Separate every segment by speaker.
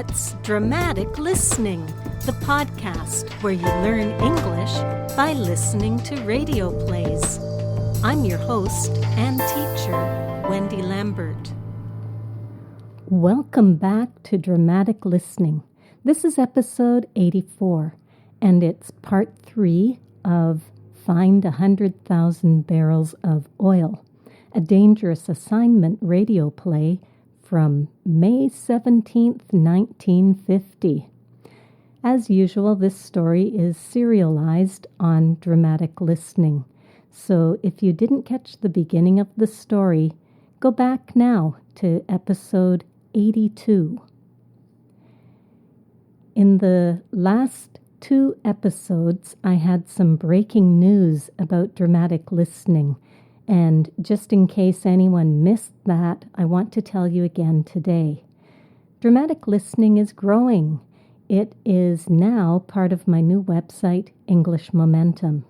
Speaker 1: It's Dramatic Listening, the podcast where you learn English by listening to radio plays. I'm your host and teacher, Wendy Lambert. Welcome back to Dramatic Listening. This is episode 84, and it's part 3 of Find 100,000 Barrels of Oil, a dangerous assignment radio play from May 17th, 1950. As usual, this story is serialized on Dramatic Listening. So if you didn't catch the beginning of the story, go back now to episode 82. In the last 2 episodes, I had some breaking news about Dramatic Listening. And just in case anyone missed that, I want to tell you again today. Dramatic Listening is growing. It is now part of my new website, English Momentum.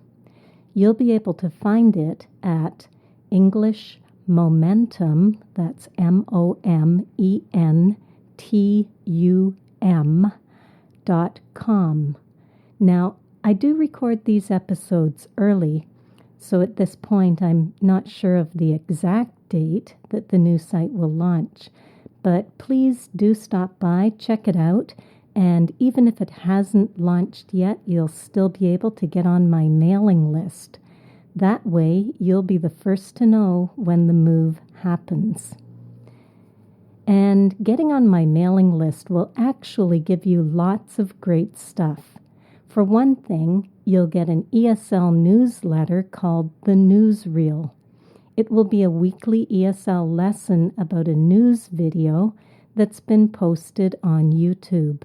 Speaker 1: You'll be able to find it at English Momentum, that's momentum.com. Now, I do record these episodes early, so at this point, I'm not sure of the exact date that the new site will launch. But please do stop by, check it out, and even if it hasn't launched yet, you'll still be able to get on my mailing list. That way, you'll be the first to know when the move happens. And getting on my mailing list will actually give you lots of great stuff. For one thing, you'll get an ESL newsletter called The Newsreel. It will be a weekly ESL lesson about a news video that's been posted on YouTube.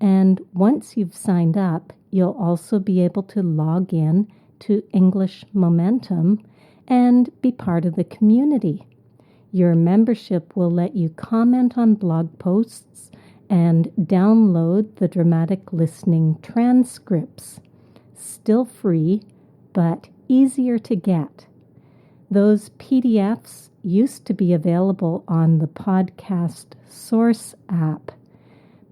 Speaker 1: And once you've signed up, you'll also be able to log in to English Momentum and be part of the community. Your membership will let you comment on blog posts and download the Dramatic Listening transcripts. Still free, but easier to get. Those PDFs used to be available on the Podcast Source app,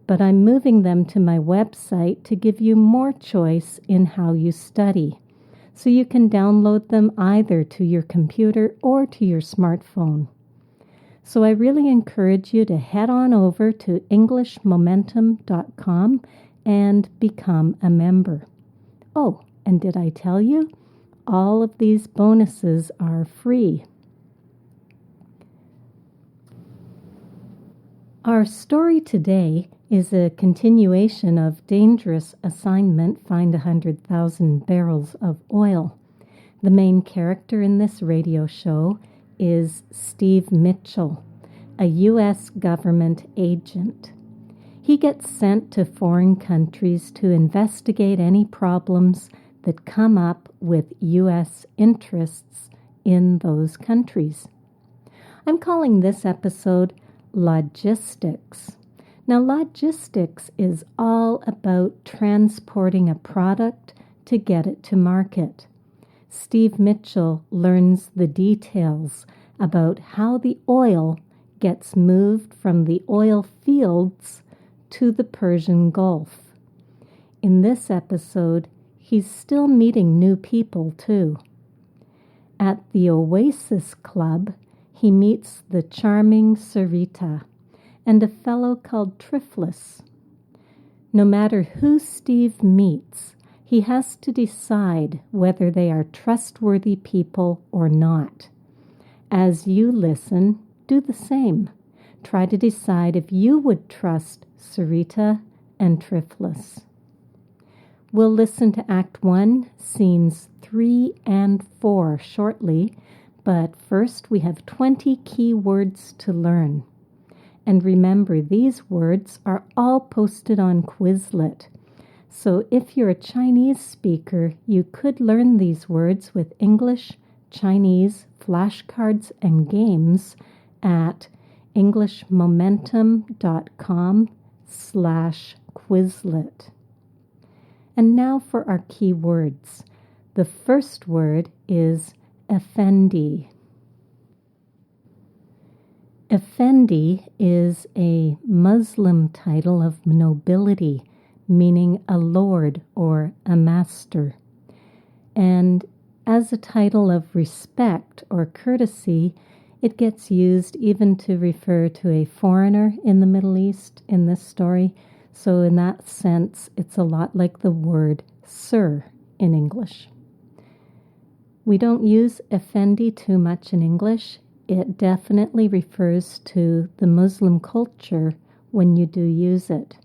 Speaker 1: but I'm moving them to my website to give you more choice in how you study, so you can download them either to your computer or to your smartphone. So I really encourage you to head on over to EnglishMomentum.com and become a member. Oh, and did I tell you? All of these bonuses are free. Our story today is a continuation of Dangerous Assignment, Find 100,000 Barrels of Oil. The main character in this radio show is Steve Mitchel, a U.S. government agent. He gets sent to foreign countries to investigate any problems that come up with U.S. interests in those countries. I'm calling this episode Logistics. Now, logistics is all about transporting a product to get it to market. Steve Mitchel learns the details about how the oil gets moved from the oil fields to the Persian Gulf. In this episode, he's still meeting new people too. At the Oasis Club, he meets the charming Sarita and a fellow called Triflus. No matter who Steve meets, he has to decide whether they are trustworthy people or not. As you listen, do the same. Try to decide if you would trust Sarita and Triflus. We'll listen to Act 1, Scenes 3 and 4 shortly, but first we have 20 key words to learn. And remember, these words are all posted on Quizlet. So if you're a Chinese speaker, you could learn these words with English, Chinese, flashcards, and games at EnglishMomentum.com/Quizlet. And now for our key words. The first word is Effendi. Effendi is a Muslim title of nobility, meaning a lord or a master. And as a title of respect or courtesy, it gets used even to refer to a foreigner in the Middle East in this story. So in that sense, it's a lot like the word sir in English. We don't use Effendi too much in English. It definitely refers to the Muslim culture when you do use it.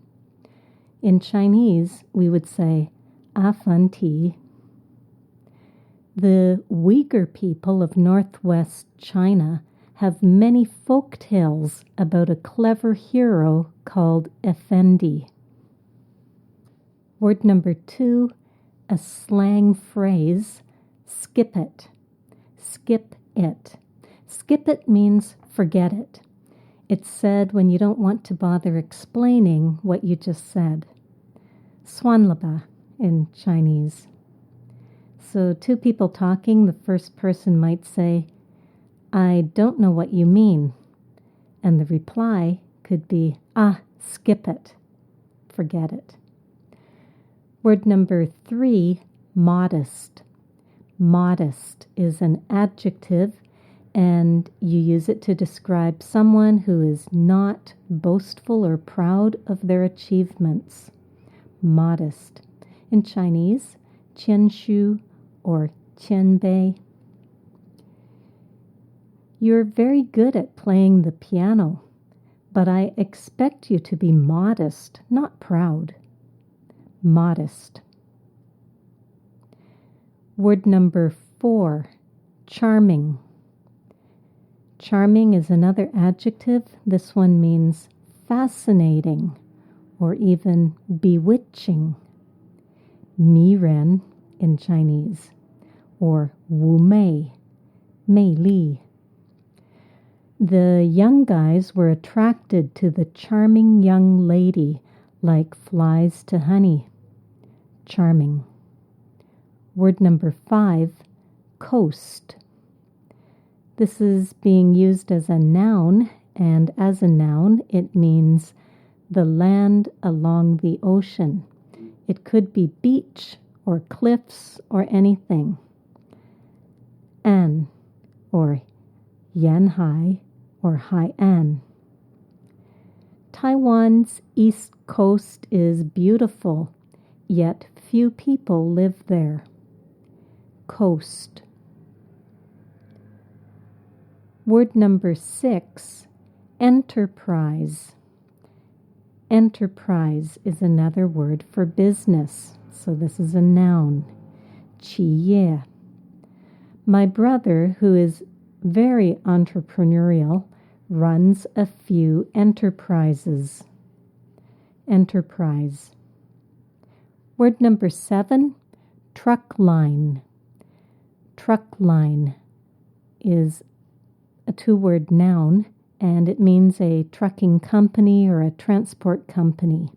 Speaker 1: In Chinese, we would say Effendi. The Uyghur people of northwest China have many folk tales about a clever hero called Effendi. Word number 2, a slang phrase, skip it. Skip it. Skip it means forget it. It's said when you don't want to bother explaining what you just said. Swindle in Chinese. So two people talking, the first person might say, I don't know what you mean. And the reply could be, skip it. Forget it. Word number 3, modest. Modest is an adjective, and you use it to describe someone who is not boastful or proud of their achievements. Modest. In Chinese, qianshu or qianbei. You're very good at playing the piano, but I expect you to be modest, not proud. Modest. Word number 4, charming. Charming is another adjective. This one means fascinating or even bewitching. Miren in Chinese, or Wu Mei, Mei Li. The young guys were attracted to the charming young lady like flies to honey. Charming. Word number 5, coast. This is being used as a noun, and as a noun, it means the land along the ocean. It could be beach or cliffs or anything. An or Yanhai or Hai'an. Taiwan's east coast is beautiful, yet few people live there. Coast. Word number 6, enterprise. Enterprise is another word for business, so this is a noun. Qiyie. My brother, who is very entrepreneurial, runs a few enterprises. Enterprise. Word number 7, truck line. Truck line is a 2-word noun, and it means a trucking company or a transport company.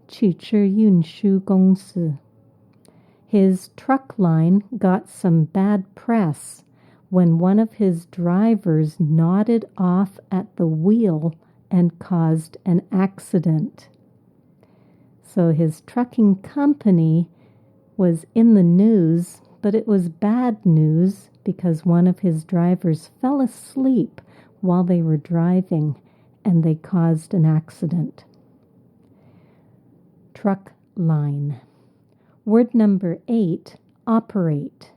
Speaker 1: 汽车运输公司. His truck line got some bad press when one of his drivers nodded off at the wheel and caused an accident. So his trucking company was in the news, but it was bad news because one of his drivers fell asleep while they were driving and they caused an accident. Truck line. Word number 8, operate.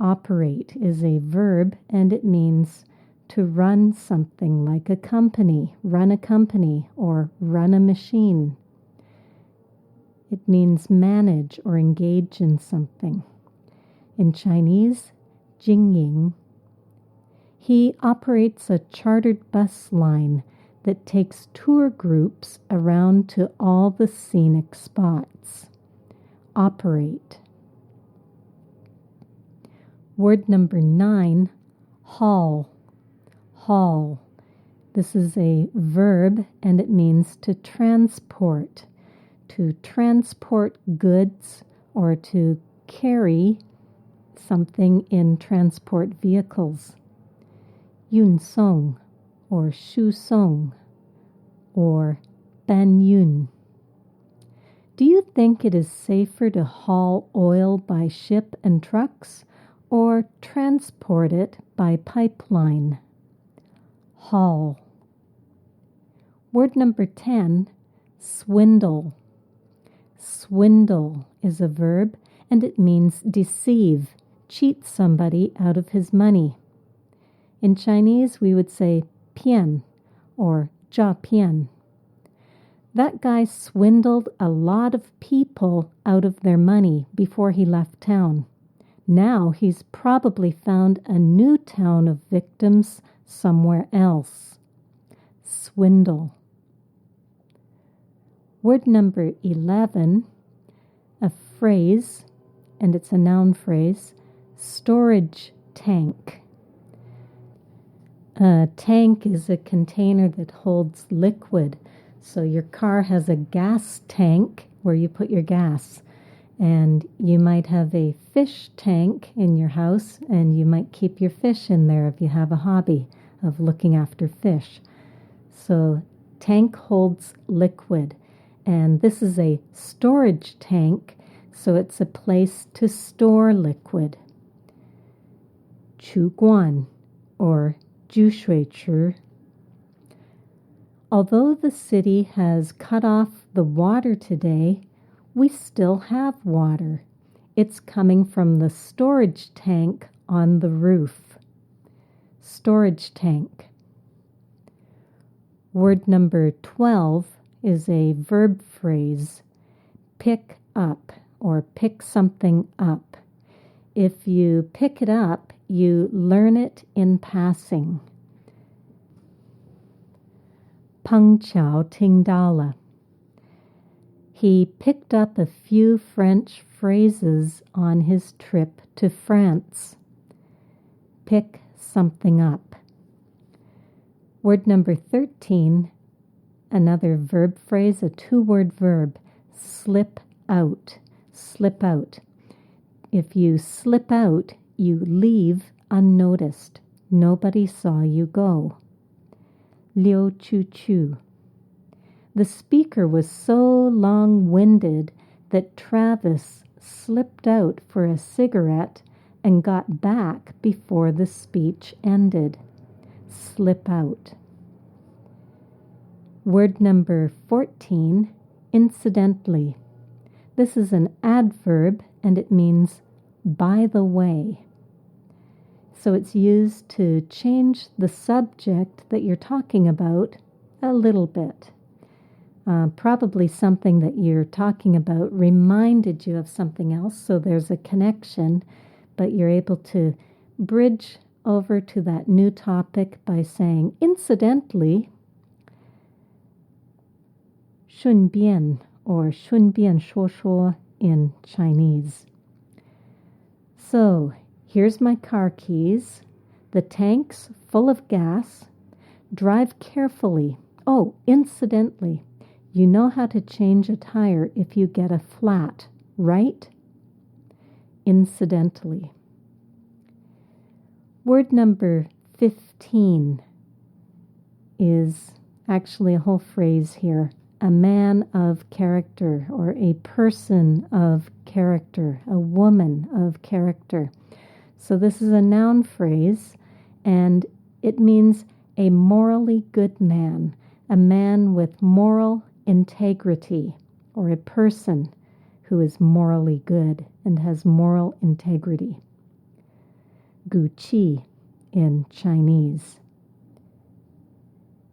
Speaker 1: Operate is a verb and it means to run something like a company, or run a machine. It means manage or engage in something. In Chinese, Jingying. He operates a chartered bus line that takes tour groups around to all the scenic spots. Operate. Word number 9, haul. Haul. This is a verb and it means to transport. To transport goods or to carry something in transport vehicles. Yun song or Shu Song, or Ban Yun. Do you think it is safer to haul oil by ship and trucks or transport it by pipeline? Haul. Word number 10, swindle. Swindle is a verb and it means deceive, cheat somebody out of his money. In Chinese, we would say pian or jia pian. That guy swindled a lot of people out of their money before he left town. Now he's probably found a new town of victims somewhere else. Swindle. Word number 11, a phrase, and it's a noun phrase, storage tank. A tank is a container that holds liquid. So your car has a gas tank where you put your gas. And you might have a fish tank in your house, and you might keep your fish in there if you have a hobby of looking after fish. So tank holds liquid. And this is a storage tank, so it's a place to store liquid. Chu Guan, or Ju Shui Chu. Although the city has cut off the water today, we still have water. It's coming from the storage tank on the roof. Storage tank. Word number 12 is a verb phrase, pick up or pick something up. If you pick it up, you learn it in passing. Peng Chao Ting Dala. He picked up a few French phrases on his trip to France. Pick something up. Word number 13, another verb phrase, a two-word verb, slip out. Slip out. If you slip out, you leave unnoticed. Nobody saw you go. Liu Chu Chu. The speaker was so long-winded that Travis slipped out for a cigarette and got back before the speech ended. Slip out. Word number 14, incidentally. This is an adverb and it means by the way. So it's used to change the subject that you're talking about a little bit. Probably something that you're talking about reminded you of something else, so there's a connection, but you're able to bridge over to that new topic by saying, incidentally, 顺便 or 顺便说说 in Chinese. So, here's my car keys. The tank's full of gas. Drive carefully. Oh, incidentally, you know how to change a tire if you get a flat, right? Incidentally. Word number 15 is actually a whole phrase here. A man of character, or a person of character, a woman of character. So this is a noun phrase, and it means a morally good man, a man with moral integrity, or a person who is morally good and has moral integrity. Gu Qi in Chinese.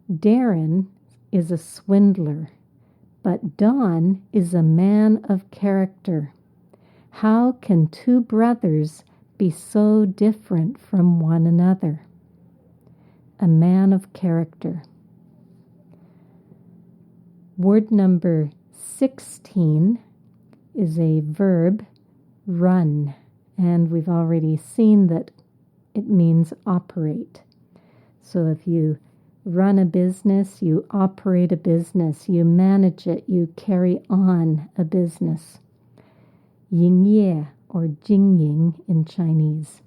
Speaker 1: Darren is a swindler, but Don is a man of character. How can two brothers be so different from one another? A man of character. Word number 16 is a verb, run, and we've already seen that it means operate. So if you run a business, you operate a business, you manage it, you carry on a business. Yingye, or Jingying in Chinese.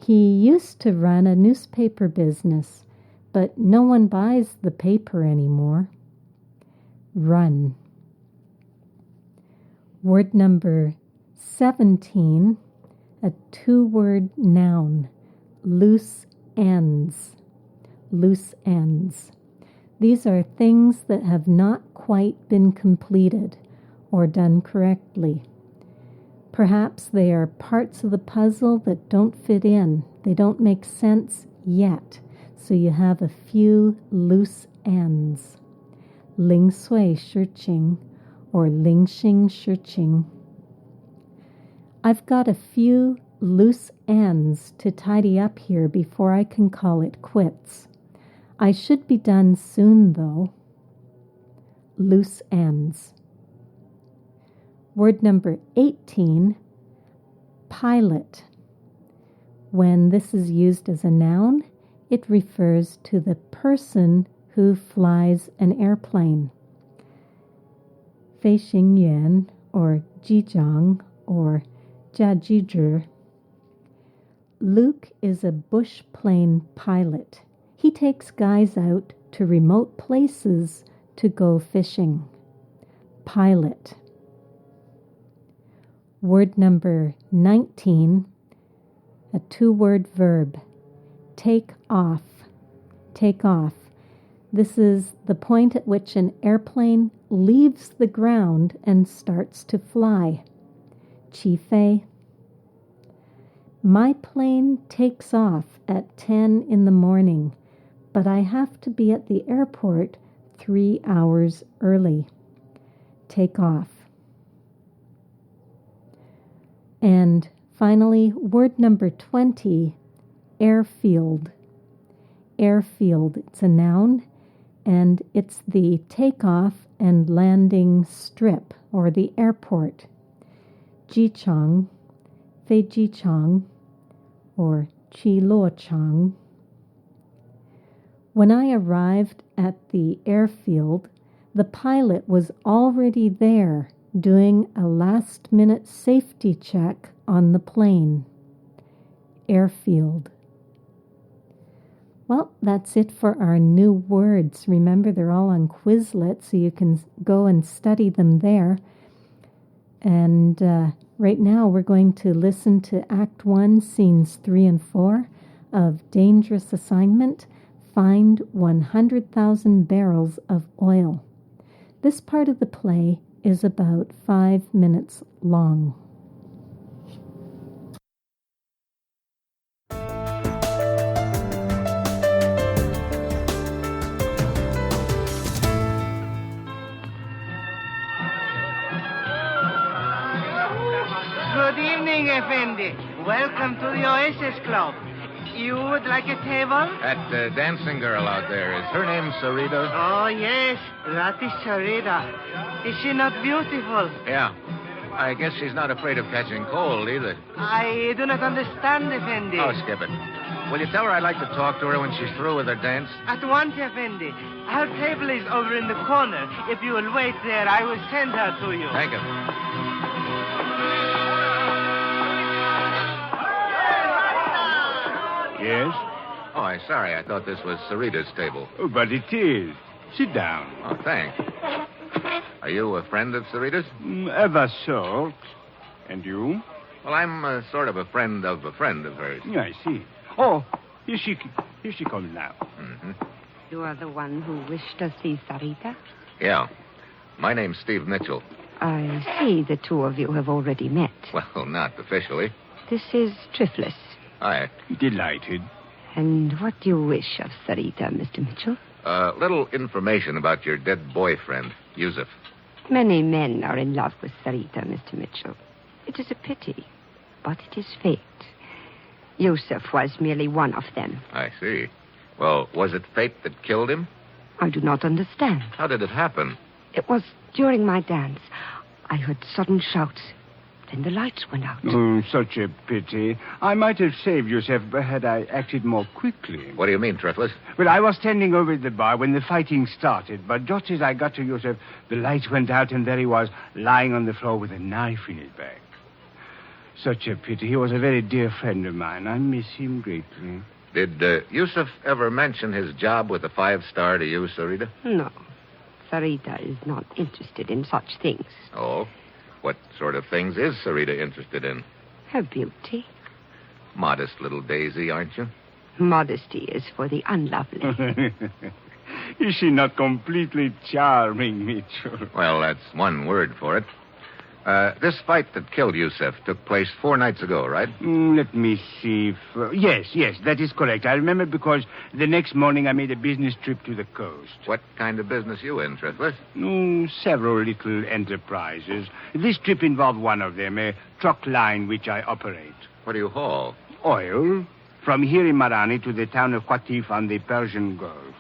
Speaker 1: He used to run a newspaper business, but no one buys the paper anymore. Run. Word number 17, a 2-word noun, loose ends. Loose ends. These are things that have not quite been completed or done correctly. Perhaps they are parts of the puzzle that don't fit in. They don't make sense yet. So you have a few loose ends. Ling sui shirching or ling xing shirching. I've got a few loose ends to tidy up here before I can call it quits. I should be done soon, though. Loose ends. Word number 18, pilot. When this is used as a noun, it refers to the person who flies an airplane. Fei Xing Yuan or Jizhang or Jiazhizhi. Luke is a bush plane pilot. He takes guys out to remote places to go fishing. Pilot. Word number 19, a 2-word verb. Take off. Take off. This is the point at which an airplane leaves the ground and starts to fly. Qifei. My plane takes off at 10 in the morning, but I have to be at the airport 3 hours early. Take off. And finally, word number 20, airfield. Airfield, it's a noun, and it's the takeoff and landing strip, or the airport. Jichang, Fei Jichang, or Qiluochang. When I arrived at the airfield, the pilot was already there doing a last-minute safety check on the plane. Airfield. Well, that's it for our new words. Remember, they're all on Quizlet, so you can go and study them there. And right now, we're going to listen to Act 1, Scenes 3 and 4 of Dangerous Assignment, Find 100,000 Barrels of Oil. This part of the play is about 5 minutes long.
Speaker 2: Good evening, Effendi. Welcome to the Oasis Club. You would like a table?
Speaker 3: That dancing girl out there, is her name Sarita?
Speaker 2: Oh, yes. That is Sarita. Is she not beautiful?
Speaker 3: Yeah. I guess she's not afraid of catching cold, either.
Speaker 2: I do not understand, Effendi.
Speaker 3: Oh, skip it. Will you tell her I'd like to talk to her when she's through with her dance?
Speaker 2: At once, Effendi. Her table is over in the corner. If you will wait there, I will send her to you.
Speaker 3: Thank you.
Speaker 4: Yes?
Speaker 3: Oh, sorry. I thought this was Sarita's table.
Speaker 4: Oh, but it is. Sit down.
Speaker 3: Oh, thanks. Are you a friend of Sarita's?
Speaker 4: Ever so. And you?
Speaker 3: Well, I'm sort of a friend of hers.
Speaker 4: I see. Oh, here she comes now.
Speaker 3: Mm-hmm.
Speaker 5: You are the one who wished to see Sarita?
Speaker 3: Yeah. My name's Steve Mitchell.
Speaker 5: I see the two of you have already met.
Speaker 3: Well, not officially.
Speaker 5: This is Triflus.
Speaker 3: Hi.
Speaker 4: Delighted.
Speaker 5: And what do you wish of Sarita, Mr. Mitchell?
Speaker 3: Little information about your dead boyfriend, Yusef.
Speaker 5: Many men are in love with Sarita, Mr. Mitchell. It is a pity, but it is fate. Yusef was merely one of them.
Speaker 3: I see. Well, was it fate that killed him?
Speaker 5: I do not understand.
Speaker 3: How did it happen?
Speaker 5: It was during my dance. I heard sudden shouts. Then the lights went out.
Speaker 4: Oh, such a pity. I might have saved Yusef had I acted more quickly.
Speaker 3: What do you mean, Triflus?
Speaker 4: Well, I was standing over at the bar when the fighting started, but just as I got to Yusef, the lights went out and there he was, lying on the floor with a knife in his back. Such a pity. He was a very dear friend of mine. I miss him greatly.
Speaker 3: Did Yusef ever mention his job with the 5-star to you, Sarita?
Speaker 5: No. Sarita is not interested in such things.
Speaker 3: Oh? What sort of things is Sarita interested in?
Speaker 5: Her beauty.
Speaker 3: Modest little daisy, aren't you?
Speaker 5: Modesty is for the unlovely.
Speaker 4: Is she not completely charming, Mitchell?
Speaker 3: Well, that's one word for it. This fight that killed Yusef took place 4 nights ago, right?
Speaker 4: Let me see. Yes, that is correct. I remember because the next morning I made a business trip to the coast.
Speaker 3: What kind of business you in, Triflus?
Speaker 4: Several little enterprises. This trip involved one of them, a truck line which I operate.
Speaker 3: What do you haul?
Speaker 4: Oil. From here in Marani to the town of Qatif on the Persian Gulf.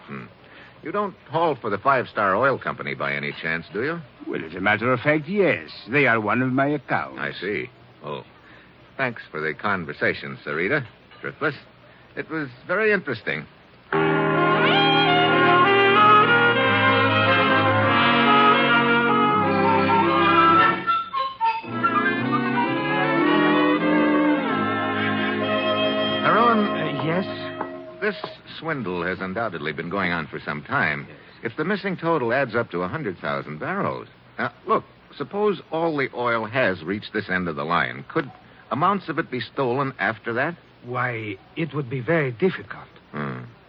Speaker 3: You don't haul for the 5-star oil company by any chance, do you?
Speaker 4: Well, as a matter of fact, yes. They are one of my accounts.
Speaker 3: I see. Oh, thanks for the conversation, Sarita. Driftless. It was very interesting. Haroun?
Speaker 2: Yes?
Speaker 3: This swindle has undoubtedly been going on for some time. If the missing total adds up to 100,000 barrels. Now, look, suppose all the oil has reached this end of the line. Could amounts of it be stolen after that?
Speaker 2: Why, it would be very difficult.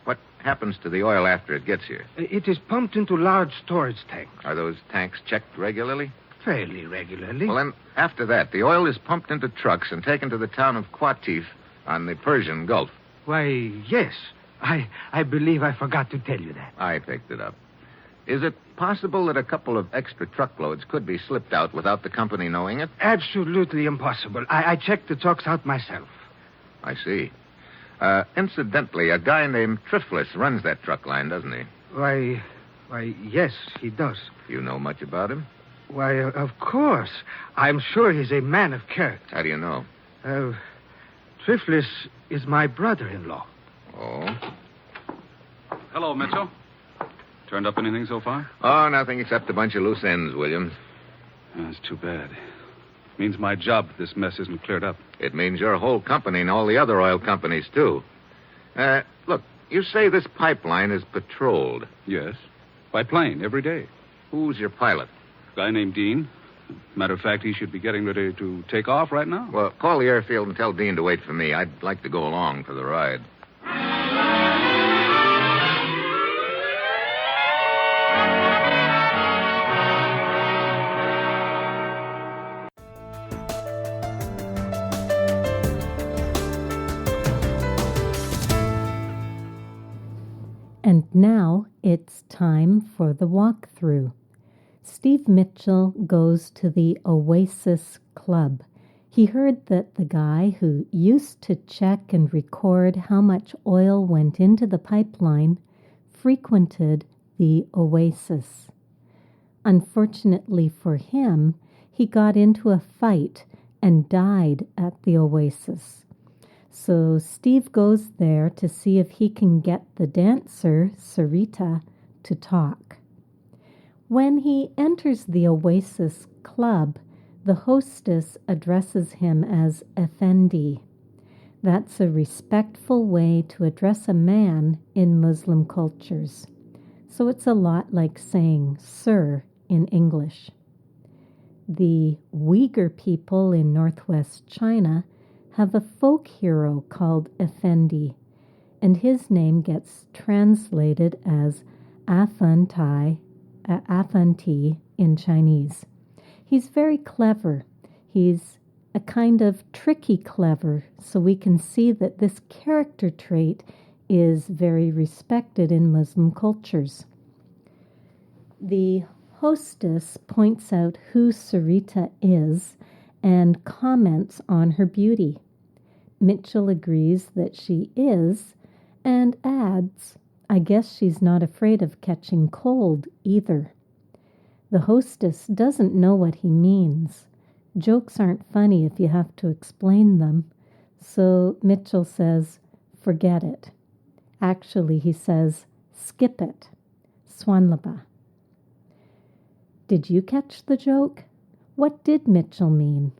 Speaker 3: What happens to the oil after it gets here?
Speaker 2: It is pumped into large storage tanks.
Speaker 3: Are those tanks checked regularly?
Speaker 2: Fairly regularly.
Speaker 3: Well, then, after that, the oil is pumped into trucks and taken to the town of Qatif on the Persian Gulf.
Speaker 2: Why, yes. I believe I forgot to tell you that.
Speaker 3: I picked it up. Is it possible that a couple of extra truckloads could be slipped out without the company knowing it?
Speaker 2: Absolutely impossible. I checked the trucks out myself.
Speaker 3: I see. Incidentally, a guy named Triflus runs that truck line, doesn't he?
Speaker 2: Why, yes, he does.
Speaker 3: You know much about him?
Speaker 2: Why, of course. I'm sure he's a man of character.
Speaker 3: How do you know?
Speaker 2: Triflus is my brother-in-law.
Speaker 3: Oh?
Speaker 6: Hello, Mitchell. Turned up anything so far?
Speaker 3: Oh, nothing except a bunch of loose ends, Williams.
Speaker 6: That's too bad. Means my job if this mess isn't cleared up.
Speaker 3: It means your whole company and all the other oil companies, too. Look, you say this pipeline is patrolled.
Speaker 6: Yes. By plane, every day.
Speaker 3: Who's your pilot?
Speaker 6: Guy named Dean. Matter of fact, he should be getting ready to take off right now.
Speaker 3: Well, call the airfield and tell Dean to wait for me. I'd like to go along for the ride.
Speaker 1: And now it's time for the walkthrough. Steve Mitchell goes to the Oasis Club. He heard that the guy who used to check and record how much oil went into the pipeline frequented the Oasis. Unfortunately for him, he got into a fight and died at the Oasis. So Steve goes there to see if he can get the dancer, Sarita, to talk. When he enters the Oasis Club, the hostess addresses him as Effendi. That's a respectful way to address a man in Muslim cultures. So it's a lot like saying sir in English. The Uyghur people in northwest China have a folk hero called Effendi, and his name gets translated as Effendi in Chinese. He's very clever. He's a kind of tricky clever, so we can see that this character trait is very respected in Muslim cultures. The hostess points out who Sarita is and comments on her beauty. Mitchell agrees that she is and adds, I guess she's not afraid of catching cold either. The hostess doesn't know what he means. Jokes aren't funny if you have to explain them. So Mitchell says, forget it. Actually, he says, skip it. Swindle. Did you catch the joke? What did Mitchell mean?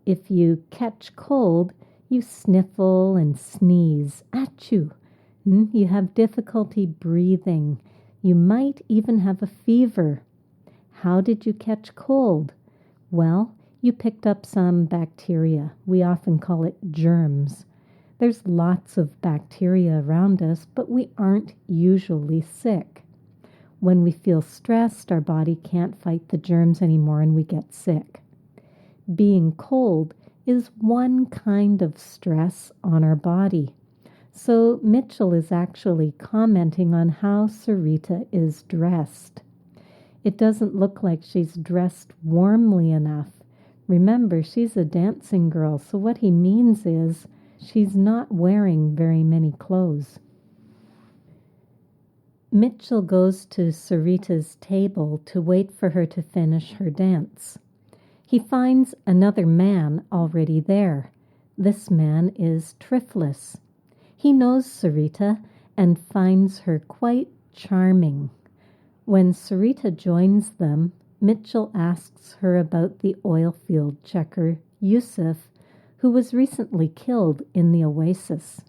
Speaker 1: If you catch cold, You sniffle and sneeze. Achoo! You have difficulty breathing. You might even have a fever. How did you catch cold? Well, you picked up some bacteria. We often call it germs. There's lots of bacteria around us, but we aren't usually sick. When we feel stressed, our body can't fight the germs anymore and we get sick. Being cold is one kind of stress on our body. So Mitchel is actually commenting on how Sarita is dressed. It doesn't look like she's dressed warmly enough. Remember, she's a dancing girl, so what he means is she's not wearing very many clothes. Mitchel goes to Sarita's table to wait for her to finish her dance. He finds another man already there. This man is Triflus. He knows Sarita and finds her quite charming. When Sarita joins them, Mitchel asks her about the oil field checker, Yusef, who was recently killed in the Oasis.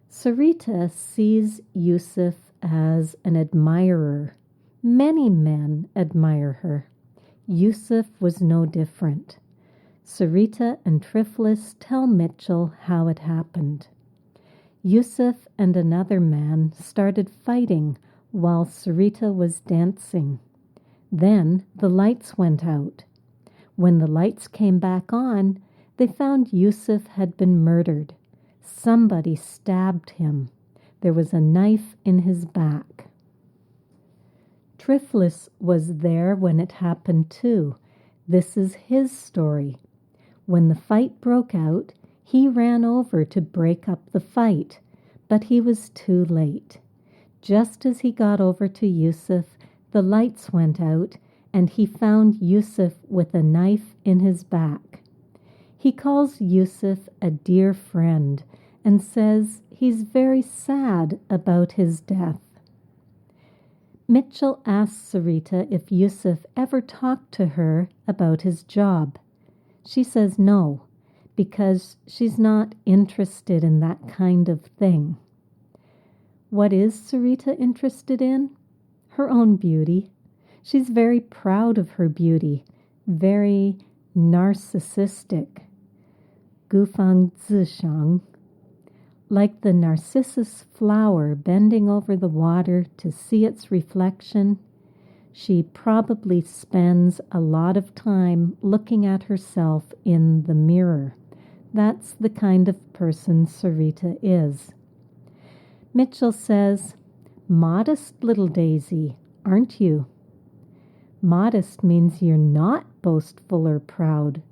Speaker 1: Sarita sees Yusef as an admirer. Many men admire her. Yusef was no different. Sarita and Triflus tell Mitchel how it happened. Yusef and another man started fighting while Sarita was dancing. Then the lights went out. When the lights came back on, they found Yusef had been murdered. Somebody stabbed him. There was a knife in his back. Triflus was there when it happened too. This is his story. When the fight broke out, he ran over to break up the fight, but he was too late. Just as he got over to Yusef, the lights went out, and he found Yusef with a knife in his back. He calls Yusef a dear friend and says he's very sad about his death. Mitchel asks Sarita if Yusef ever talked to her about his job. She says no, because she's not interested in that kind of thing. What is Sarita interested in? Her own beauty. She's very proud of her beauty, very narcissistic. 孤芳自赏. Like the narcissus flower bending over the water to see its reflection, she probably spends a lot of time looking at herself in the mirror. That's the kind of person Sarita is. Mitchel says, "Modest little daisy, aren't you?" Modest means you're not boastful or proud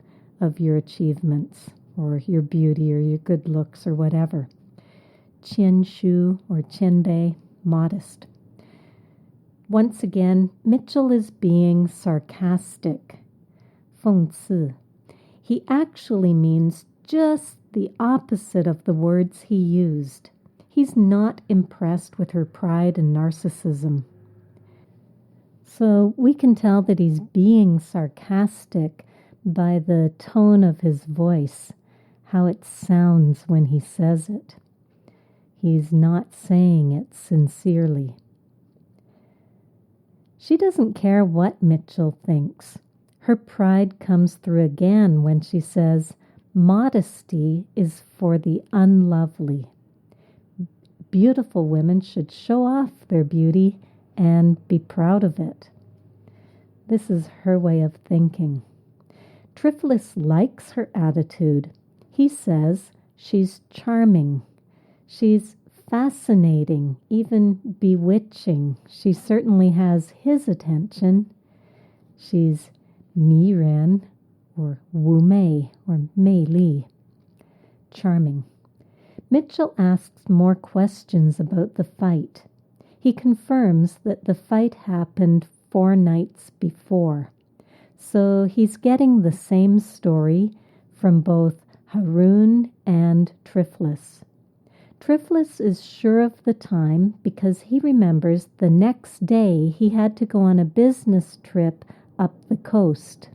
Speaker 1: of your achievements or your beauty or your good looks or whatever. Qianshu or qianbei, modest. Once again, Mitchel is being sarcastic. 讽刺. He actually means just the opposite of the words he used. He's not impressed with her pride and narcissism. So we can tell that he's being sarcastic by the tone of his voice, how it sounds when he says it. He's not saying it sincerely. She doesn't care what Mitchel thinks. Her pride comes through again when she says, "Modesty is for the unlovely." Beautiful women should show off their beauty and be proud of it. This is her way of thinking. Triflus likes her attitude. He says she's charming. She's fascinating, even bewitching. She certainly has his attention. She's Miran, or Wu Mei, or Mei Li. Charming. Mitchel asks more questions about the fight. He confirms that the fight happened 4 nights before. So he's getting the same story from both Haroun and Triflus. Triflus is sure of the time because he remembers the next day he had to go on a business trip up the coast.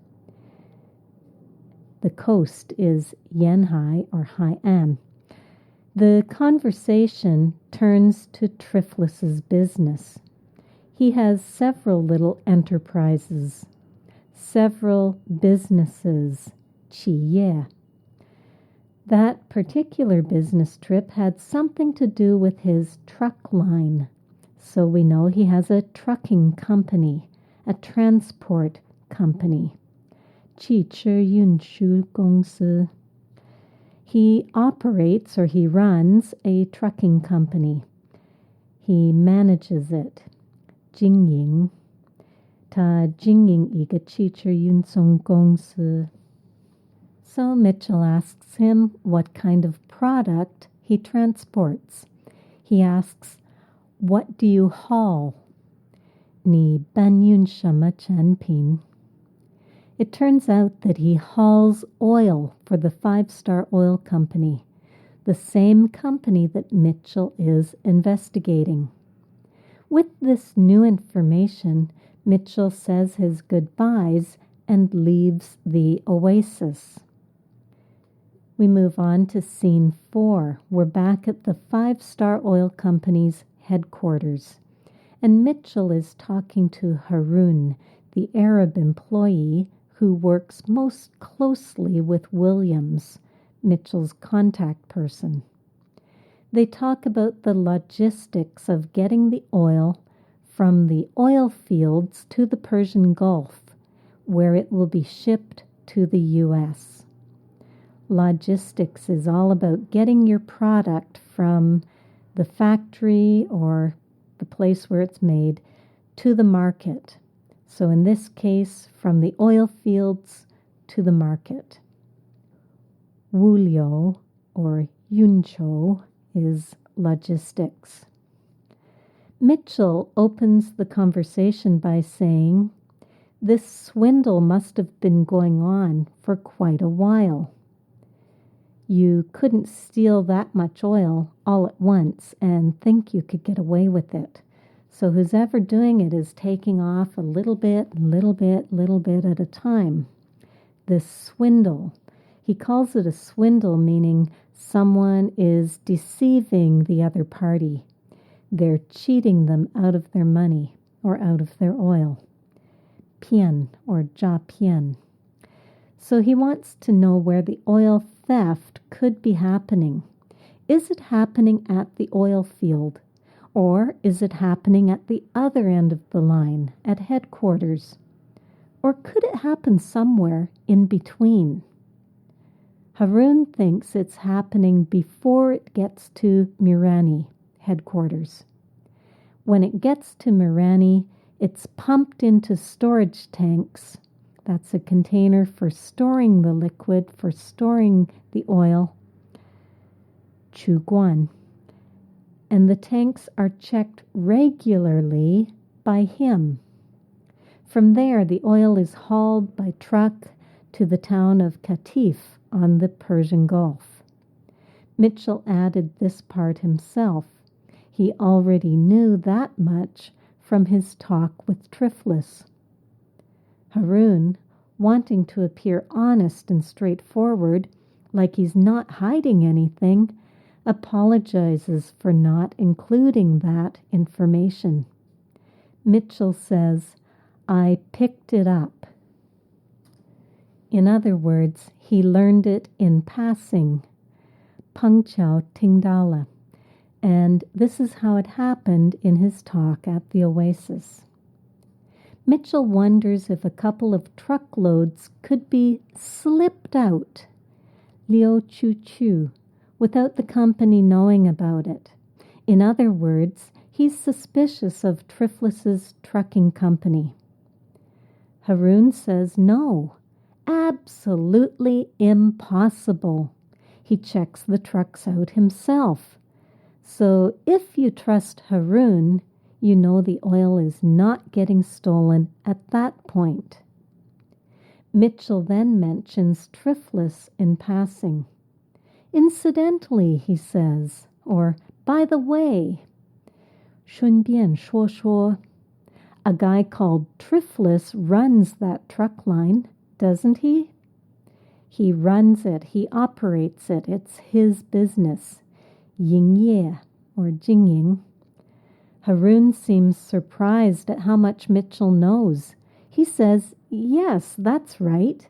Speaker 1: The coast is Yanhai or Hai'an. The conversation turns to Triflus's business. He has several little enterprises, several businesses, 企业. That particular business trip had something to do with his truck line. So we know he has a trucking company, a transport company. 汽车运输公司. He operates or he runs a trucking company. He manages it. 经营. 他经营一个汽车运送公司. So Mitchell asks him what kind of product he transports. He asks, what do you haul? 你搬运什么产品? It turns out that he hauls oil for the 5-Star Oil Company, the same company that Mitchell is investigating. With this new information, Mitchell says his goodbyes and leaves the Oasis. We move on to scene 4. We're back at the 5-Star Oil Company's headquarters, and Mitchell is talking to Haroun, the Arab employee who works most closely with Williams, Mitchell's contact person. They talk about the logistics of getting the oil from the oil fields to the Persian Gulf, where it will be shipped to the U.S. Logistics is all about getting your product from the factory or the place where it's made to the market. So in this case, from the oil fields to the market. Wulyo or Yuncho is logistics. Mitchell opens the conversation by saying, this swindle must have been going on for quite a while. You couldn't steal that much oil all at once and think you could get away with it. So who's ever doing it is taking off a little bit at a time. This swindle. He calls it a swindle, meaning someone is deceiving the other party. They're cheating them out of their money or out of their oil. Pian or ja pian. So he wants to know where the oil theft could be happening. Is it happening at the oil field? Or is it happening at the other end of the line, at headquarters? Or could it happen somewhere in between? Haroun thinks it's happening before it gets to Mirani, headquarters. When it gets to Mirani, it's pumped into storage tanks. That's a container for storing the liquid, for storing the oil. Chuguan. And the tanks are checked regularly by him. From there, the oil is hauled by truck to the town of Qatif on the Persian Gulf. Mitchell added this part himself. He already knew that much from his talk with Triflus. Haroun, wanting to appear honest and straightforward, like he's not hiding anything, apologizes for not including that information. Mitchell says, I picked it up. In other words, he learned it in passing. Pengqiao Tingdala. And this is how it happened in his talk at the Oasis. Mitchell wonders if a couple of truckloads could be slipped out, Liu Chu Chu, without the company knowing about it. In other words, he's suspicious of Triflus's trucking company. Haroun says no, absolutely impossible. He checks the trucks out himself. So if you trust Haroun, you know the oil is not getting stolen at that point. Mitchell then mentions Triflus in passing. Incidentally, he says, or by the way. 顺便说说. A guy called Triflus runs that truck line, doesn't he? He runs it. He operates it. It's his business. Yingye, or Jingying. Haroun seems surprised at how much Mitchel knows. He says, yes, that's right.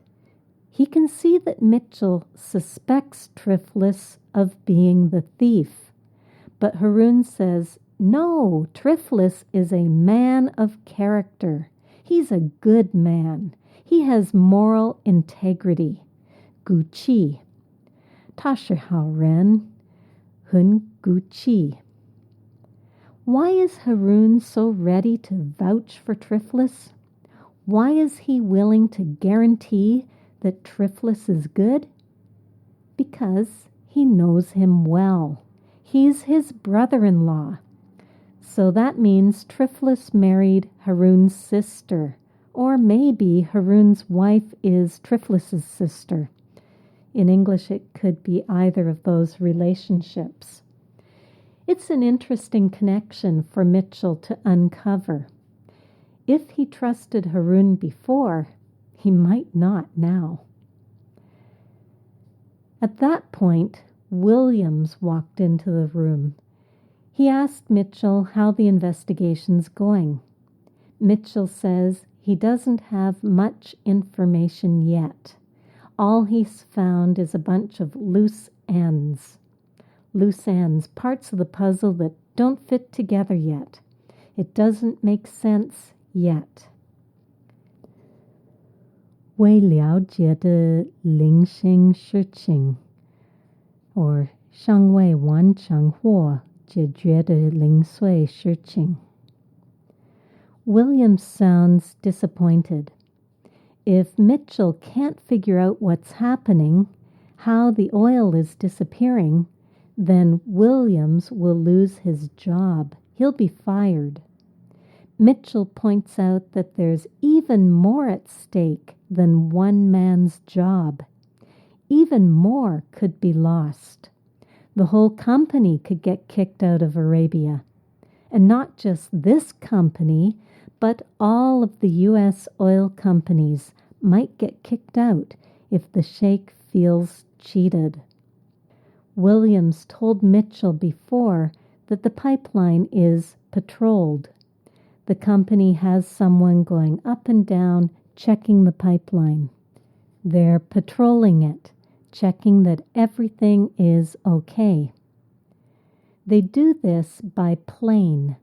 Speaker 1: He can see that Mitchel suspects Triflus of being the thief. But Haroun says, no, Triflus is a man of character. He's a good man. He has moral integrity. Guqi. Ta shi hao ren. Hun Guqi. Why is Haroun so ready to vouch for Triflus? Why is he willing to guarantee that Triflus is good? Because he knows him well. He's his brother-in-law. So that means Triflus married Haroun's sister, or maybe Haroun's wife is Triflus's sister. In English, it could be either of those relationships. It's an interesting connection for Mitchel to uncover. If he trusted Haroun before, he might not now. At that point, Williams walked into the room. He asked Mitchel how the investigation's going. Mitchel says he doesn't have much information yet. All he's found is a bunch of loose ends. Loose ends, parts of the puzzle that don't fit together yet. It doesn't make sense yet. 未了解的零星事情 or 尚未完成或解决的零碎事情. William sounds disappointed. If Mitchel can't figure out what's happening, how the oil is disappearing, then Williams will lose his job. He'll be fired. Mitchel points out that there's even more at stake than one man's job. Even more could be lost. The whole company could get kicked out of Arabia. And not just this company, but all of the U.S. oil companies might get kicked out if the sheikh feels cheated. Williams told Mitchel before that the pipeline is patrolled. The company has someone going up and down checking the pipeline. They're patrolling it, checking that everything is okay. They do this by plane.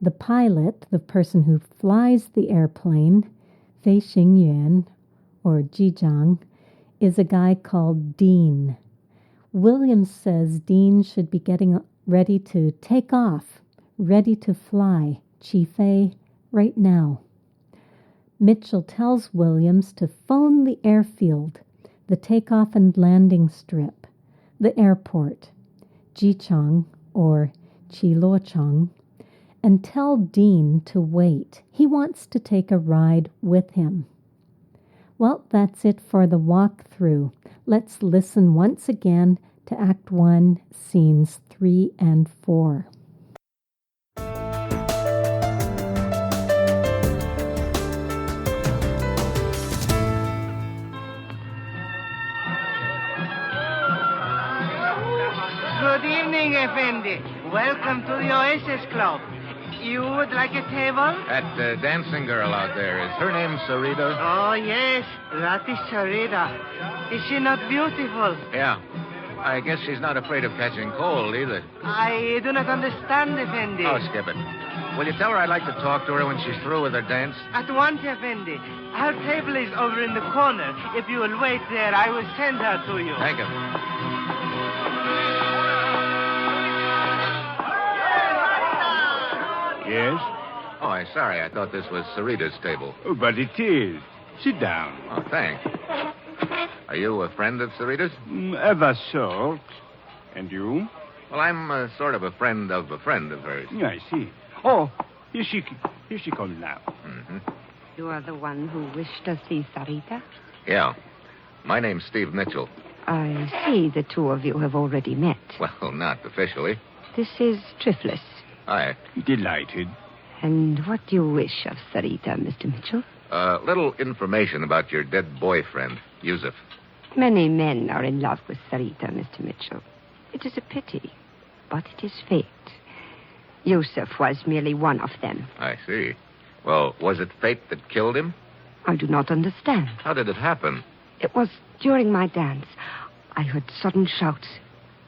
Speaker 1: The pilot, the person who flies the airplane, Fei Xingyuan, or Jizhang, is a guy called Dean. Williams says Dean should be getting ready to take off, ready to fly, Qifei, right now. Mitchel tells Williams to phone the airfield, the takeoff and landing strip, the airport, Jichang or Qiluochang, and tell Dean to wait. He wants to take a ride with him. Well, that's it for the walkthrough. Let's listen once again to Act 1, Scenes 3 and 4.
Speaker 2: Good evening, Effendi. Welcome to the Oasis Club. You would like a table?
Speaker 3: That dancing girl out there, is her name Sarita?
Speaker 2: Oh, yes. That is Sarita. Is she not beautiful?
Speaker 3: Yeah. I guess she's not afraid of catching cold either.
Speaker 2: I do not understand, Effendi.
Speaker 3: Oh, skip it. Will you tell her I'd like to talk to her when she's through with her dance?
Speaker 2: At once, Effendi. Her table is over in the corner. If you will wait there, I will send her to you.
Speaker 3: Thank you.
Speaker 4: Yes?
Speaker 3: Oh, I'm sorry. I thought this was Sarita's table.
Speaker 4: Oh, but it is. Sit down.
Speaker 3: Oh, thanks. Are you a friend of Sarita's?
Speaker 4: Ever so. And you?
Speaker 3: Well, I'm sort of a friend of hers.
Speaker 4: I see. Oh, here she comes now.
Speaker 3: Mm-hmm.
Speaker 5: You are the one who wished to see Sarita?
Speaker 3: Yeah. My name's Steve Mitchell.
Speaker 5: I see the two of you have already met.
Speaker 3: Well, not officially.
Speaker 5: This is Driftless.
Speaker 3: Hi.
Speaker 4: Delighted.
Speaker 5: And what do you wish of Sarita, Mr. Mitchell?
Speaker 3: Little information about your dead boyfriend, Yusef.
Speaker 5: Many men are in love with Sarita, Mr. Mitchell. It is a pity, but it is fate. Yusef was merely one of them.
Speaker 3: I see. Well, was it fate that killed him?
Speaker 5: I do not understand.
Speaker 3: How did it happen?
Speaker 5: It was during my dance. I heard sudden shouts.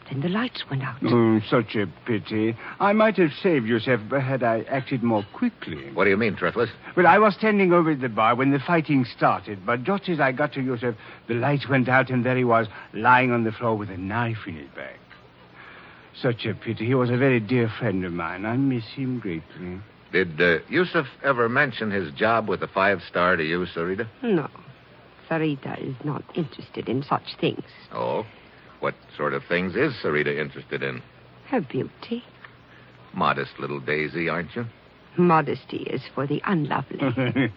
Speaker 5: Then the lights went out.
Speaker 4: Oh, such a pity. I might have saved Yusef had I acted more quickly.
Speaker 3: What do you mean, Triflus?
Speaker 4: Well, I was standing over at the bar when the fighting started, but just as I got to Yusef, the lights went out and there he was, lying on the floor with a knife in his back. Such a pity. He was a very dear friend of mine. I miss him greatly.
Speaker 3: Did Yusef ever mention his job with the 5-star to you, Sarita?
Speaker 5: No. Sarita is not interested in such things.
Speaker 3: Oh? What sort of things is Sarita interested in?
Speaker 5: Her beauty.
Speaker 3: Modest little daisy, aren't you?
Speaker 5: Modesty is for the unlovely.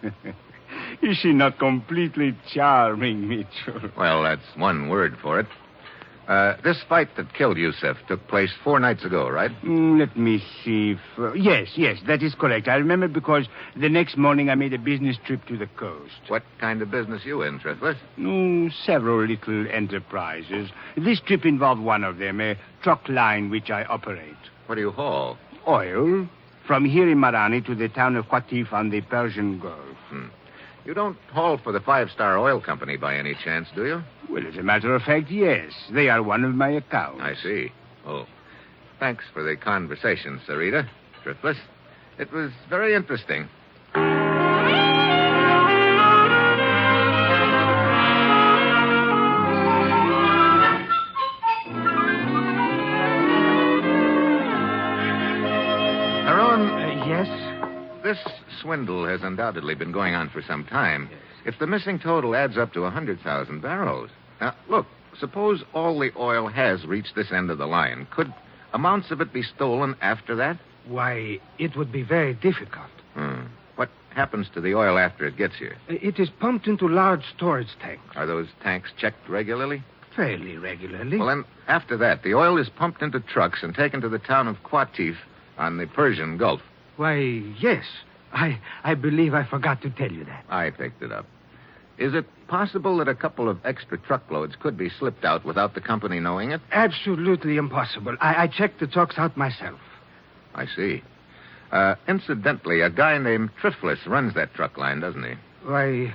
Speaker 4: Is she not completely charming, Mitchell?
Speaker 3: Well, that's one word for it. This fight that killed Yusef took place 4 nights ago, right?
Speaker 4: Let me see. Yes, that is correct. I remember because the next morning I made a business trip to the coast.
Speaker 3: What kind of business you in, Triflus?
Speaker 4: Several little enterprises. This trip involved one of them, a truck line which I operate.
Speaker 3: What do you haul?
Speaker 4: Oil. From here in Marani to the town of Qatif on the Persian Gulf.
Speaker 3: You don't haul for the 5-star oil company by any chance, do you?
Speaker 4: Well, as a matter of fact, yes. They are one of my accounts.
Speaker 3: I see. Oh, thanks for the conversation, Sarita. Driftless. It was very interesting. Haroun?
Speaker 2: Yes?
Speaker 3: This swindle has undoubtedly been going on for some time. If the missing total adds up to 100,000 barrels... Now, look, suppose all the oil has reached this end of the line. Could amounts of it be stolen after that?
Speaker 2: Why, it would be very difficult.
Speaker 3: What happens to the oil after it gets here?
Speaker 2: It is pumped into large storage tanks.
Speaker 3: Are those tanks checked regularly?
Speaker 2: Fairly regularly.
Speaker 3: Well, then, after that, the oil is pumped into trucks and taken to the town of Qatif on the Persian Gulf.
Speaker 2: Why, yes. I believe I forgot to tell you that.
Speaker 3: I picked it up. Is it possible that a couple of extra truckloads could be slipped out without the company knowing it?
Speaker 2: Absolutely impossible. I checked the trucks out myself.
Speaker 3: I see. Incidentally, a guy named Triflus runs that truck line, doesn't he?
Speaker 2: Why,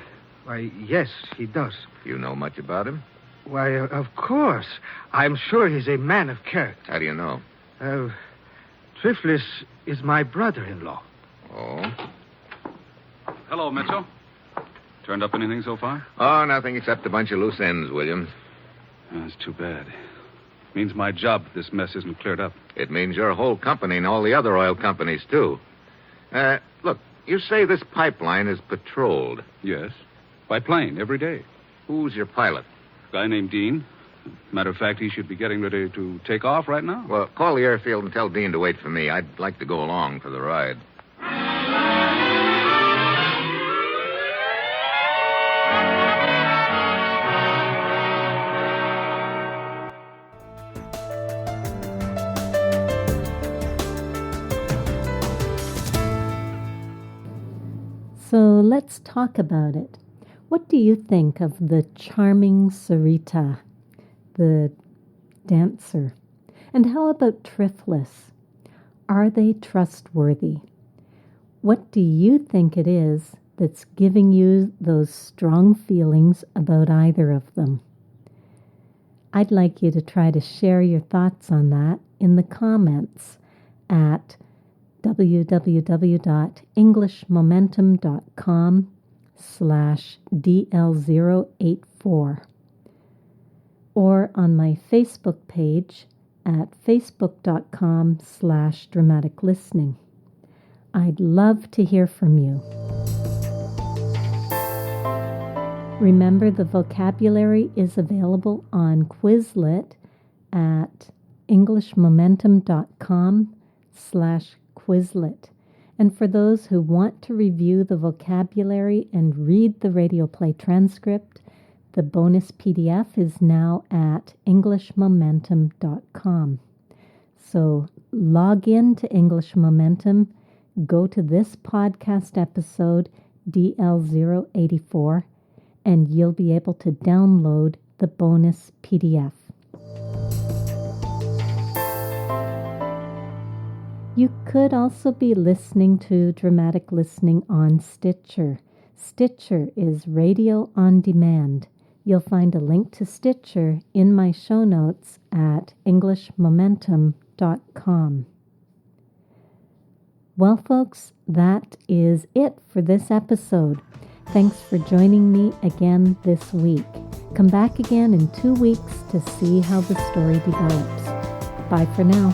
Speaker 2: yes, he does.
Speaker 3: You know much about him?
Speaker 2: Why, of course. I'm sure he's a man of character.
Speaker 3: How do you know?
Speaker 2: Triflus is my brother-in-law.
Speaker 3: Oh?
Speaker 6: Hello, Mitchell. Turned up anything so far?
Speaker 3: Oh, nothing except a bunch of loose ends, Williams.
Speaker 6: That's too bad. Means my job if this mess isn't cleared up.
Speaker 3: It means your whole company and all the other oil companies, too. Look, you say this pipeline is patrolled.
Speaker 6: Yes. By plane, every day.
Speaker 3: Who's your pilot?
Speaker 6: Guy named Dean. Matter of fact, he should be getting ready to take off right now.
Speaker 3: Well, call the airfield and tell Dean to wait for me. I'd like to go along for the ride.
Speaker 1: So let's talk about it. What do you think of the charming Sarita, the dancer? And how about Triflus? Are they trustworthy? What do you think it is that's giving you those strong feelings about either of them? I'd like you to try to share your thoughts on that in the comments at www.englishmomentum.com/DL084 or on my Facebook page at facebook.com/dramaticlistening. I'd love to hear from you. Remember, the vocabulary is available on Quizlet at englishmomentum.com/Quizlet. And for those who want to review the vocabulary and read the radio play transcript, the bonus PDF is now at englishmomentum.com. So log in to English Momentum, go to this podcast episode, DL084, and you'll be able to download the bonus PDF. You could also be listening to Dramatic Listening on Stitcher. Stitcher is radio on demand. You'll find a link to Stitcher in my show notes at EnglishMomentum.com. Well, folks, that is it for this episode. Thanks for joining me again this week. Come back again in 2 weeks to see how the story develops. Bye for now.